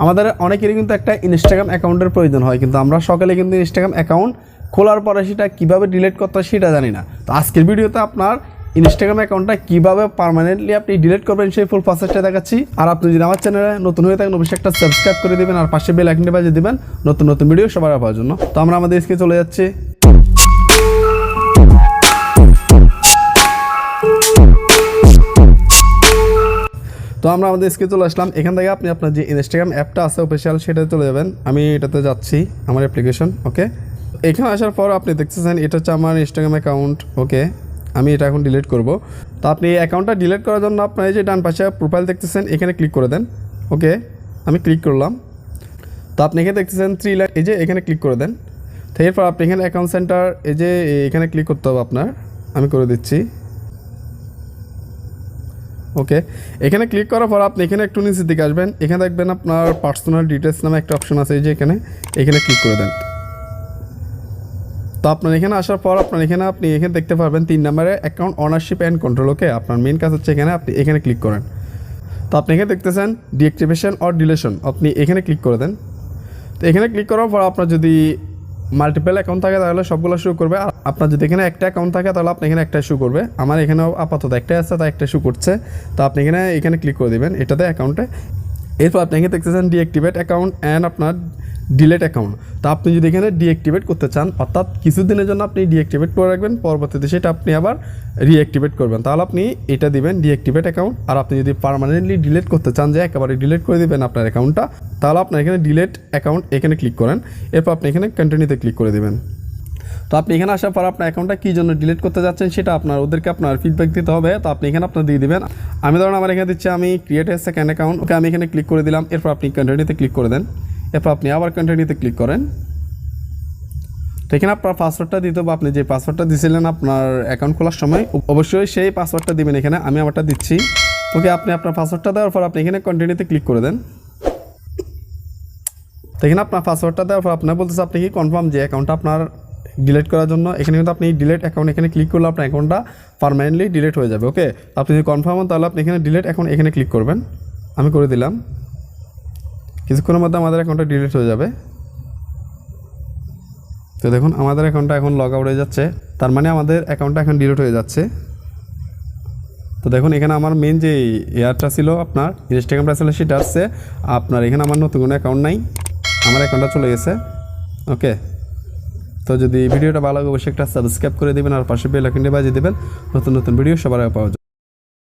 আমাদের অনেকেরই কিন্তু একটা ইনস্টাগ্রাম অ্যাকাউন্টের প্রয়োজন হয়, কিন্তু আমরা সকালে কিন্তু ইনস্টাগ্রাম অ্যাকাউন্ট খোলার পরে সেটা কীভাবে ডিলিট করতে হয় সেটা জানি না। তো আজকের ভিডিওতে আপনার ইনস্টাগ্রাম অ্যাকাউন্টটা কীভাবে পার্মানেন্টলি আপনি ডিলিট করবেন সেই ফুল প্রসেসটা দেখাচ্ছি। আর আপনি যদি আমার চ্যানেলে নতুন হয়ে থাকেন অবশ্যই একটা সাবস্ক্রাইব করে দেবেন আর পাশে বেল আইকনটা বাজিয়ে দেবেন নতুন নতুন ভিডিও সবার পাওয়ার জন্য। তো আমরা আমাদের স্ক্রিনে চলে যাচ্ছি। তো আমরা আমাদের স্ক্রিনে চলে আসলাম। এখান থেকে আপনি আপনার যে ইনস্টাগ্রাম অ্যাপটা আছে অফিসিয়াল সেটাতে চলে যাবেন। আমি এটাতে যাচ্ছি, আমার অ্যাপ্লিকেশন। ওকে, এখানে আসার পর আপনি দেখতেছেন এটা হচ্ছে আমার ইনস্টাগ্রাম অ্যাকাউন্ট। ওকে, আমি এটা এখন ডিলিট করব। তো আপনি এই অ্যাকাউন্টটা ডিলিট করার জন্য আপনার এই যে ডান পাশে প্রোফাইল দেখতেছেন এখানে ক্লিক করে দেন। ওকে, আমি ক্লিক করলাম। তো আপনি এখানে দেখতেছেন 3 লাইন, এই যে এখানে ক্লিক করে দেন। তো এরপর আপনি এখানে অ্যাকাউন্ট সেন্টার এই যে এখানে ক্লিক করতে হবে আপনার, আমি করে দিচ্ছি। ওকে, এখানে ক্লিক করার পর আপনি এখানে একটু নিচের দিকে আসবেন। এখানে দেখবেন আপনার পার্সোনাল ডিটেলস নামে একটা অপশন আছে, এই যে এখানে ক্লিক করে দেন। তো আপনার এখানে আসার পর আপনি এখানে দেখতে পারবেন 3 নম্বরে অ্যাকাউন্ট অনারশিপ অ্যান্ড কন্ট্রোল। ওকে, আপনার মেন কাজ হচ্ছে আপনি এখানে ক্লিক করেন। তো আপনি এখানে দেখতেছেন ডিঅ্যাক্টিভেশন অর ডিলেশন, আপনি এখানে ক্লিক করে দেন। তো এখানে ক্লিক করার পর আপনার যদি মাল্টিপল অ্যাকাউন্ট থাকে তাহলে সবগুলো শো করবে, আর আপনার যদি এখানে একটা অ্যাকাউন্ট থাকে তাহলে আপনি এখানে একটা শো করবে। আমার এখানেও আপাতত একটাই আছে, তাই একটা শো করছে। তো আপনি এখানে ক্লিক করে দেবেন এটাতে অ্যাকাউন্টে। এরপর আপনি এখানে দেখতেছেন ডিঅ্যাক্টিভেট অ্যাকাউন্ট অ্যান্ড আপনার ডিলেট অ্যাকাউন্ট। তো আপনি যদি এখানে ডিঅ্যাক্টিভেট করতে চান, অর্থাৎ কিছুদিনের জন্য আপনি ডিঅ্যাক্টিভেট করে রাখবেন, পরবর্তীতে সেটা আপনি আবার রিঅ্যাক্টিভেট করবেন, তাহলে আপনি এটা দিবেন ডিঅ্যাক্টিভেট অ্যাকাউন্ট। আর আপনি যদি পার্মানেন্টলি ডিলিট করতে চান, যে একেবারে ডিলিট করে দিবেন আপনার অ্যাকাউন্টটা, তাহলে আপনার এখানে ডিলিট অ্যাকাউন্ট এখানে ক্লিক করেন। এরপর আপনি এখানে কন্টিনিউতে ক্লিক করে দেবেন। তো আপনি এখানে আসার পর আপনার অ্যাকাউন্টটা কী জন্য ডিলিট করতে যাচ্ছেন সেটা ওদেরকে আপনার ফিডব্যাক দিতে হবে। তো আপনি এখানে আপনার দিয়ে দিবেন। আমি ধরুন আমার এখানে দিচ্ছি আমি ক্রিয়েট এ সেকেন্ড অ্যাকাউন্ট। ওকে, আমি এখানে ক্লিক করে দিলাম। এরপর আপনি কন্টিনিউতে ক্লিক করে দেন। এরপর আপনি আবার কন্টিনিউতে ক্লিক করেন। তো এখানে আপনার পাসওয়ার্ডটা দিতে হবে। আপনি যে পাসওয়ার্ডটা দিয়েছিলেন আপনার অ্যাকাউন্ট খোলার সময় অবশ্যই সেই পাসওয়ার্ডটা দিবেন। এখানে আমি আমারটা দিচ্ছি। ওকে, আপনি আপনার পাসওয়ার্ডটা দেওয়ার পর আপনি এখানে কন্টিনিউতে ক্লিক করে দেন। তো এখানে আপনার পাসওয়ার্ডটা দেওয়ার পর আপনার বলতেছে আপনি কি কনফার্ম যে অ্যাকাউন্টটা আপনার ডিলিট করার জন্য। এখানে কিন্তু আপনি ডিলিট অ্যাকাউন্ট এখানে ক্লিক করলে আপনার অ্যাকাউন্টটা পার্মানেন্টলি ডিলিট হয়ে যাবে। ওকে, আপনি যদি কনফার্ম হন তাহলে আপনি এখানে ডিলিট অ্যাকাউন্ট এখানে ক্লিক করবেন। আমি করে দিলাম। কিছুক্ষণের মধ্যে আমাদের অ্যাকাউন্টটা ডিলিট হয়ে যাবে। তো দেখুন আমাদের অ্যাকাউন্টটা এখন লগ আউট হয়ে যাচ্ছে, তার মানে আমাদের অ্যাকাউন্টটা এখন ডিলিট হয়ে যাচ্ছে। তো দেখুন এখানে আমার মেন যে এয়ারটা ছিল আপনার ইনস্টাগ্রামটা ছিল সেটা আসছে আপনার। এখানে আমার নতুন কোনো অ্যাকাউন্ট নাই, আমার অ্যাকাউন্টটা চলে গেছে। ওকে, তো যদি ভিডিওটা ভালো লাগে অবশ্যই একটা সাবস্ক্রাইব করে দেবেন আর পাশে বেল আইকনটি বাজিয়ে দেবেন নতুন নতুন ভিডিও সবার আগে পাওয়ার জন্য।